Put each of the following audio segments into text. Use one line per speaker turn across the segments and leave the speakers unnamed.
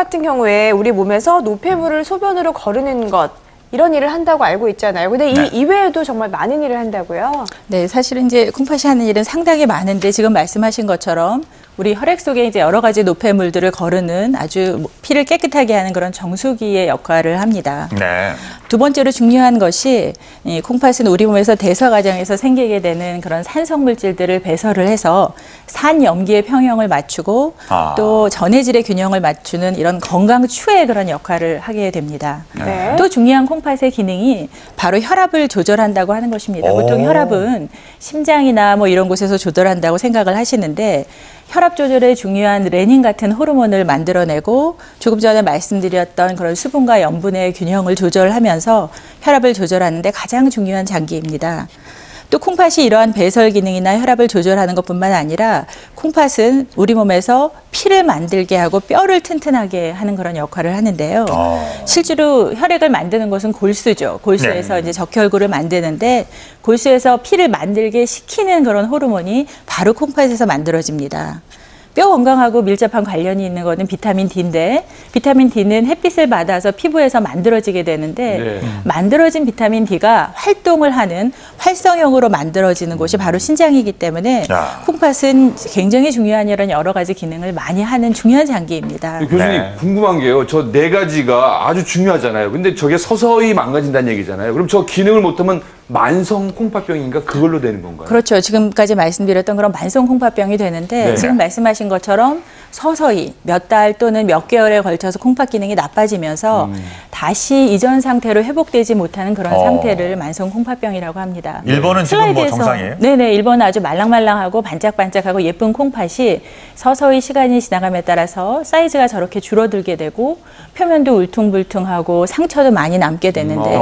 같은 경우에 우리 몸에서 노폐물을 소변으로 거르는 것, 이런 일을 한다고 알고 있잖아요. 근데
네.
이 이외에도 정말 많은 일을 한다고요?
네, 사실은 이제 콩팥이 하는 일은 상당히 많은데 지금 말씀하신 것처럼 우리 혈액 속에 이제 여러 가지 노폐물들을 거르는 아주 피를 깨끗하게 하는 그런 정수기의 역할을 합니다.
네.
두 번째로 중요한 것이 이 콩팥은 우리 몸에서 대사 과정에서 생기게 되는 그런 산성 물질들을 배설을 해서 산염기의 평형을 맞추고 또 전해질의 균형을 맞추는 이런 건강 추의 그런 역할을 하게 됩니다.
네.
또 중요한 콩팥의 기능이 바로 혈압을 조절한다고 하는 것입니다. 보통 혈압은 심장이나 뭐 이런 곳에서 조절한다고 생각을 하시는데 혈압 조절에 중요한 레닌 같은 호르몬을 만들어내고 조금 전에 말씀드렸던 그런 수분과 염분의 균형을 조절하면서 혈압을 조절하는 데 가장 중요한 장기입니다. 또 콩팥이 이러한 배설 기능이나 혈압을 조절하는 것뿐만 아니라 콩팥은 우리 몸에서 피를 만들게 하고 뼈를 튼튼하게 하는 그런 역할을 하는데요. 실제로 혈액을 만드는 것은 골수죠. 골수에서 이제 적혈구를 만드는데 골수에서 피를 만들게 시키는 그런 호르몬이 바로 콩팥에서 만들어집니다. 뼈 건강하고 밀접한 관련이 있는 거는 비타민 D인데 비타민 D는 햇빛을 받아서 피부에서 만들어지게 되는데 만들어진 비타민 D가 활동을 하는 활성형으로 만들어지는 곳이 바로 신장이기 때문에 콩팥은 굉장히 중요한 이런 여러 가지 기능을 많이 하는 중요한 장기입니다.
교수님 궁금한 게요. 저 네 가지가 아주 중요하잖아요. 근데 저게 서서히 망가진다는 얘기잖아요. 그럼 저 기능을 못하면 만성 콩팥병인가 그걸로 되는 건가요?
그렇죠. 지금까지 말씀드렸던 그런 만성 콩팥병이 되는데 지금 말씀하신 것처럼 서서히 몇 달 또는 몇 개월에 걸쳐서 콩팥 기능이 나빠지면서 다시 이전 상태로 회복되지 못하는 그런 상태를 만성 콩팥병이라고 합니다.
일본은 지금 뭐 정상이에요?
네네, 일본은 아주 말랑말랑하고 반짝반짝하고 예쁜 콩팥이 서서히 시간이 지나감에 따라서 사이즈가 저렇게 줄어들게 되고 표면도 울퉁불퉁하고 상처도 많이 남게 되는데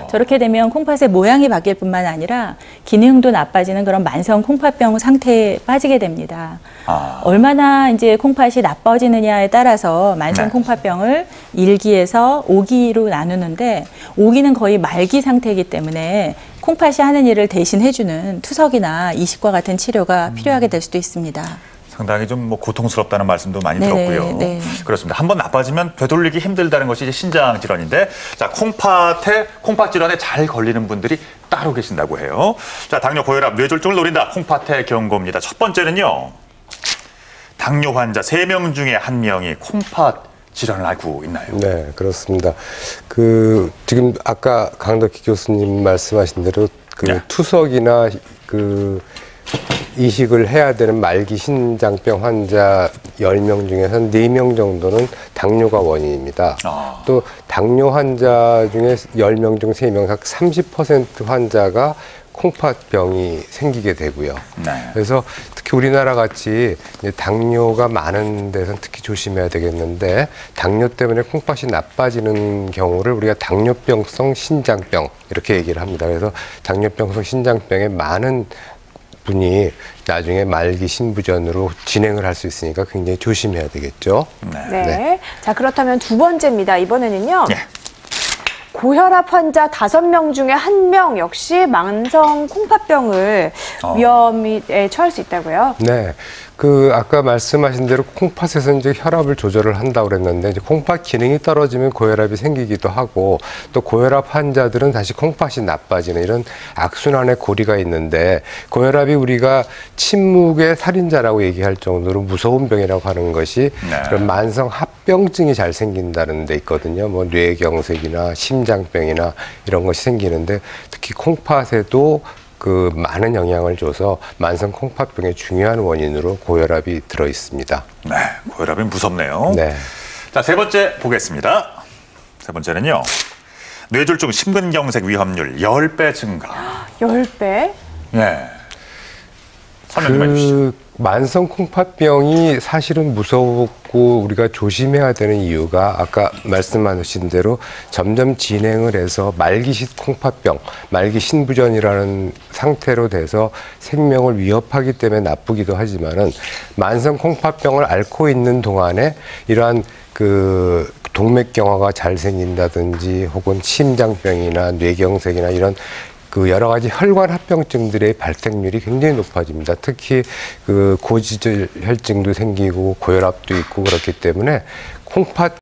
저렇게 되면 콩팥의 모양이 바뀔 뿐만 아니라 기능도 나빠지는 그런 만성 콩팥병 상태에 빠지게 됩니다. 얼마나 이제 콩팥이 나빠지느냐에 따라서 만성 콩팥병을 1기에서 5기로 나누는데 5기는 거의 말기 상태이기 때문에 콩팥이 하는 일을 대신 해주는 투석이나 이식과 같은 치료가 필요하게 될 수도 있습니다.
상당히 좀 뭐 고통스럽다는 말씀도 많이 들었고요.
네.
그렇습니다. 한번 나빠지면 되돌리기 힘들다는 것이 이제 신장 질환인데, 자, 콩팥 질환에 잘 걸리는 분들이 따로 계신다고 해요. 자, 당뇨, 고혈압, 뇌졸중을 노린다. 콩팥의 경고입니다. 첫 번째는요. 당뇨 환자 3명 중에 1명이 콩팥 질환을 앓고 있나요?
네, 그렇습니다. 지금 아까 강덕희 교수님 말씀하신 대로 투석이나 이식을 해야 되는 말기 신장병 환자 10명 중에서 4명 정도는 당뇨가 원인입니다. 또 당뇨 환자 중에 10명 중 3명, 각 30% 환자가 콩팥병이 생기게 되고요. 그래서 특히 우리나라 같이 당뇨가 많은 데서는 특히 조심해야 되겠는데 당뇨 때문에 콩팥이 나빠지는 경우를 우리가 당뇨병성 신장병 이렇게 얘기를 합니다. 그래서 당뇨병성 신장병에 많은 분이 나중에 말기 신부전으로 진행을 할 수 있으니까 굉장히 조심해야 되겠죠.
네. 자, 그렇다면 두 번째입니다. 이번에는요. 고혈압 환자 5명 중에 1명 역시 만성 콩팥병을 위험에 처할 수 있다고요?
네. 아까 말씀하신 대로 콩팥에서 이제 혈압을 조절을 한다고 그랬는데, 이제 콩팥 기능이 떨어지면 고혈압이 생기기도 하고, 또 고혈압 환자들은 다시 콩팥이 나빠지는 이런 악순환의 고리가 있는데, 고혈압이 우리가 침묵의 살인자라고 얘기할 정도로 무서운 병이라고 하는 것이 그런 만성 합병증이 잘 생긴다는 데 있거든요. 뭐 뇌경색이나 심장병이나 이런 것이 생기는데, 특히 콩팥에도 많은 영향을 줘서 만성 콩팥병의 중요한 원인으로 고혈압이 들어 있습니다.
네, 고혈압이 무섭네요.
네.
자, 세 번째 보겠습니다. 세 번째는요. 뇌졸중 심근경색 위험률 10배 증가.
10배?
네. 설명 좀 해주시죠.
만성 콩팥병이 사실은 무섭고 우리가 조심해야 되는 이유가 아까 말씀하신 대로 점점 진행을 해서 말기식 콩팥병, 말기 신부전이라는 상태로 돼서 생명을 위협하기 때문에 나쁘기도 하지만은 만성 콩팥병을 앓고 있는 동안에 이러한 동맥경화가 잘 생긴다든지 혹은 심장병이나 뇌경색이나 이런 여러 가지 혈관 합병증들의 발생률이 굉장히 높아집니다. 특히 고지혈증도 생기고 고혈압도 있고 그렇기 때문에 콩팥